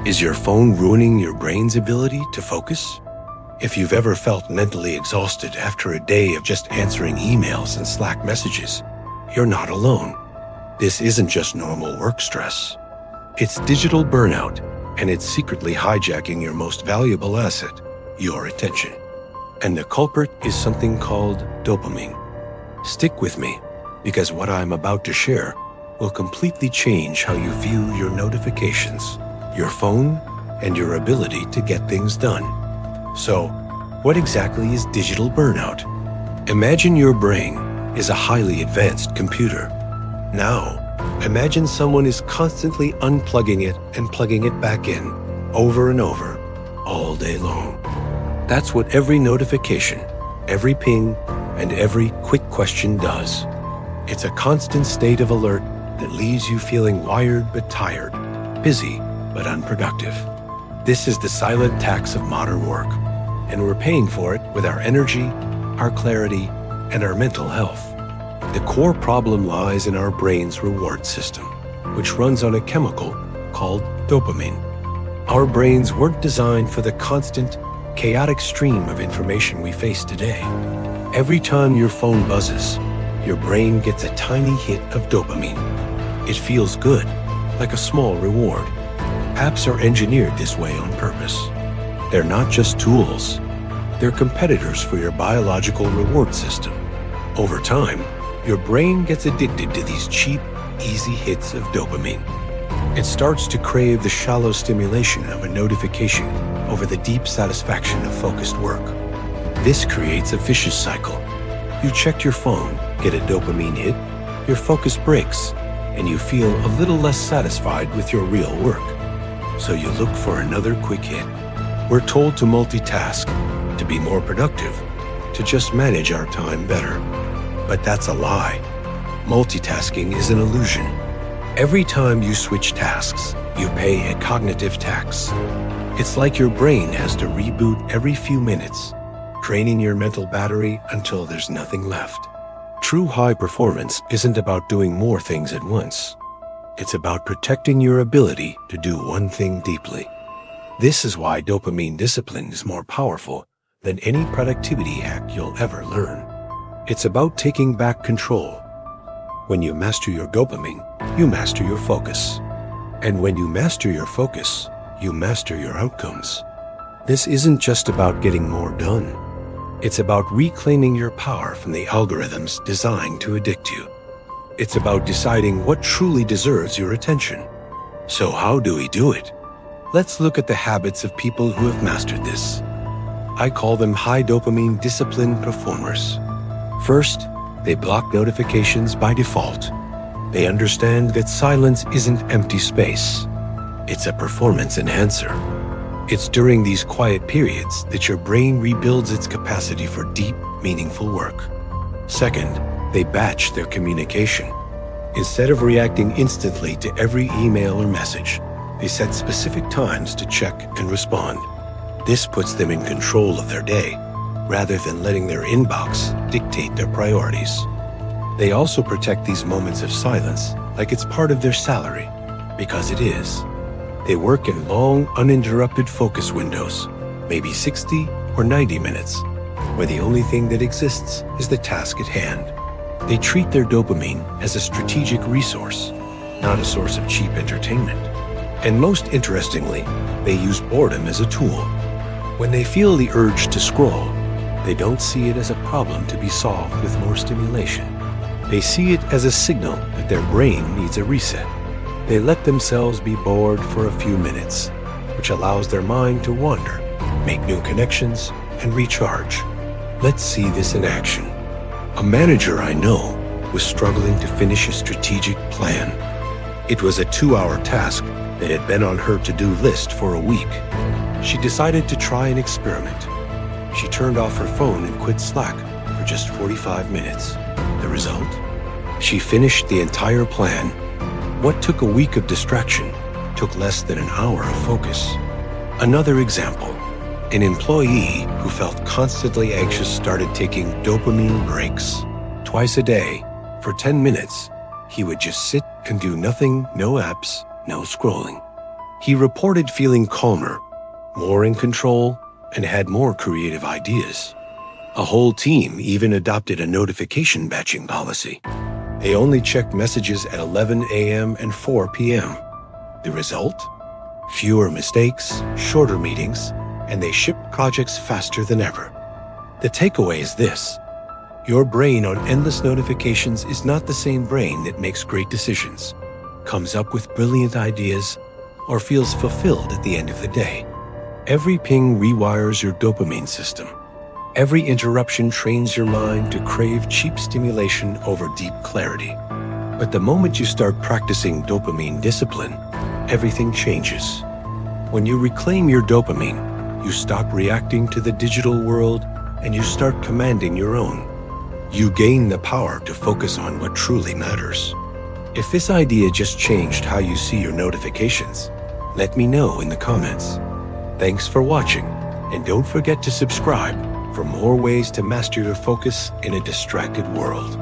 Is your phone ruining your brain's ability to focus? If you've ever felt mentally exhausted after a day of just answering emails and Slack messages, you're not alone. This isn't just normal work stress. It's digital burnout, and it's secretly hijacking your most valuable asset, your attention. And the culprit is something called dopamine. Stick with me, because what I'm about to share will completely change how you view your notifications, your phone, and your ability to get things done. So, what exactly is digital burnout? Imagine your brain is a highly advanced computer. Now, imagine someone is constantly unplugging it and plugging it back in, over and over, all day long. That's what every notification, every ping, and every quick question does. It's a constant state of alert that leaves you feeling wired but tired, busy but unproductive. This is the silent tax of modern work, and we're paying for it with our energy, our clarity, and our mental health. The core problem lies in our brain's reward system, which runs on a chemical called dopamine. Our brains weren't designed for the constant, chaotic stream of information we face today. Every time your phone buzzes, your brain gets a tiny hit of dopamine. It feels good, like a small reward. Apps are engineered this way on purpose. They're not just tools. They're competitors for your biological reward system. Over time, your brain gets addicted to these cheap, easy hits of dopamine. It starts to crave the shallow stimulation of a notification over the deep satisfaction of focused work. This creates a vicious cycle. You check your phone, get a dopamine hit, your focus breaks, and you feel a little less satisfied with your real work. So you look for another quick hit. We're told to multitask, to be more productive, to just manage our time better. But that's a lie. Multitasking is an illusion. Every time you switch tasks, you pay a cognitive tax. It's like your brain has to reboot every few minutes, draining your mental battery until there's nothing left. True high performance isn't about doing more things at once. It's about protecting your ability to do one thing deeply. This is why dopamine discipline is more powerful than any productivity hack you'll ever learn. It's about taking back control. When you master your dopamine, you master your focus. And when you master your focus, you master your outcomes. This isn't just about getting more done. It's about reclaiming your power from the algorithms designed to addict you. It's about deciding what truly deserves your attention. So how do we do it? Let's look at the habits of people who have mastered this. I call them high dopamine discipline performers. First, they block notifications by default. They understand that silence isn't empty space. It's a performance enhancer. It's during these quiet periods that your brain rebuilds its capacity for deep, meaningful work. Second, they batch their communication. Instead of reacting instantly to every email or message, they set specific times to check and respond. This puts them in control of their day, rather than letting their inbox dictate their priorities. They also protect these moments of silence like it's part of their salary, because it is. They work in long, uninterrupted focus windows, maybe 60 or 90 minutes, where the only thing that exists is the task at hand. They treat their dopamine as a strategic resource, not a source of cheap entertainment. And most interestingly, they use boredom as a tool. When they feel the urge to scroll, they don't see it as a problem to be solved with more stimulation. They see it as a signal that their brain needs a reset. They let themselves be bored for a few minutes, which allows their mind to wander, make new connections, and recharge. Let's see this in action. A manager I know was struggling to finish a strategic plan. It was a 2-hour task that had been on her to-do list for a week. She decided to try an experiment. She turned off her phone and quit Slack for just 45 minutes. The result? She finished the entire plan. What took a week of distraction took less than an hour of focus. Another example, an employee who felt constantly anxious started taking dopamine breaks. Twice a day, for 10 minutes, he would just sit and do nothing, no apps, no scrolling. He reported feeling calmer, more in control, and had more creative ideas. A whole team even adopted a notification batching policy. They only checked messages at 11 a.m. and 4 p.m. The result? Fewer mistakes, shorter meetings, and they shipped projects faster than ever. The takeaway is this: your brain on endless notifications is not the same brain that makes great decisions, comes up with brilliant ideas, or feels fulfilled at the end of the day. Every ping rewires your dopamine system. Every interruption trains your mind to crave cheap stimulation over deep clarity. But the moment you start practicing dopamine discipline, everything changes. When you reclaim your dopamine, you stop reacting to the digital world and you start commanding your own. You gain the power to focus on what truly matters. If this idea just changed how you see your notifications, let me know in the comments. Thanks for watching, and don't forget to subscribe for more ways to master your focus in a distracted world.